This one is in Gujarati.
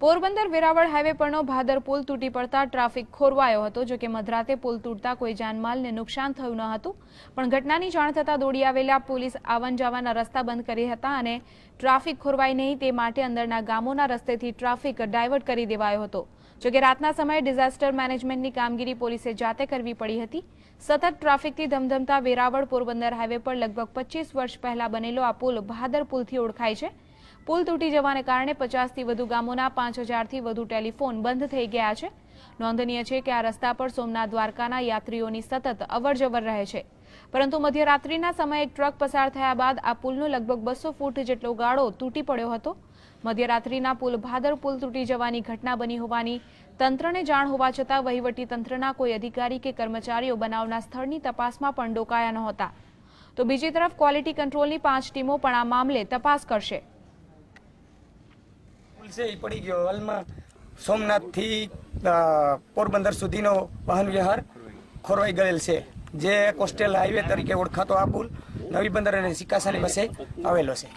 પોરબંદર વેરાવળ હાઈવે પરનો ભાદર પુલ તૂટી પડતા ટ્રાફિક ખોરવાયો હતો। જો કે મધરાતે પુલ તૂટતા કોઈ જાનમાલને નુકસાન થયું ન હતું, પણ ઘટનાની જાણ થતાં દોડી આવેલા પોલીસ આવન જાવનના રસ્તા બંધ કરી હતા અને ટ્રાફિક ખોરવાય નહીં તે માટે અંદરના ગામોના રસ્તેથી ટ્રાફિક ડાયવર્ટ કરી દેવાયો હતો। જો કે રાતના સમયે ડિઝાસ્ટર મેનેજમેન્ટની કામગીરી પોલીસે જાતે કરવી પડી હતી। સતત ટ્રાફિકથી ધમધમતા વેરાવળ પોરબંદર હાઈવે પર લગભગ 25 વર્ષ પહેલા બનેલો આ પુલ ભાદર પુલથી ઓળખાય છે। પુલ તૂટી જવાને કારણે 50થી વધુ ગામોના 5000થી વધુ ટેલિફોન બંધ થઈ ગયા છે। નોંધનીય છે કે આ રસ્તા પર સોમનાથ દ્વારકાના યાત્રીઓની સતત અવરજવર રહે છે, પરંતુ મધ્યરાત્રિના સમયે ટ્રક પસાર થયા બાદ આ પુલનો લગભગ 200 ફૂટ જેટલો ગાળો તૂટી પડ્યો હતો। મધ્યરાત્રિના પુલ ભાદર પુલ તૂટી જવાની ઘટના બની હોવાની તંત્રને જાણ હોવા છતાં વહીવટી તંત્રના કોઈ અધિકારી કે કર્મચારીઓ બનાવના સ્થળની તપાસમાં પણ ડોકાયા નહોતા। તો બીજી તરફ ક્વોલિટી કંટ્રોલની 5 ટીમો પણ આ મામલે તપાસ કરશે। પડી ગયો હાલમાં સોમનાથ થી પોરબંદર સુધીનો વાહન વ્યવહાર ખોરવાઈ ગયેલ છે, જે કોસ્ટલ હાઈવે તરીકે ઓળખાતો આ પુલ નવી બંદર અને સિકાસાની પાસે આવેલો છે।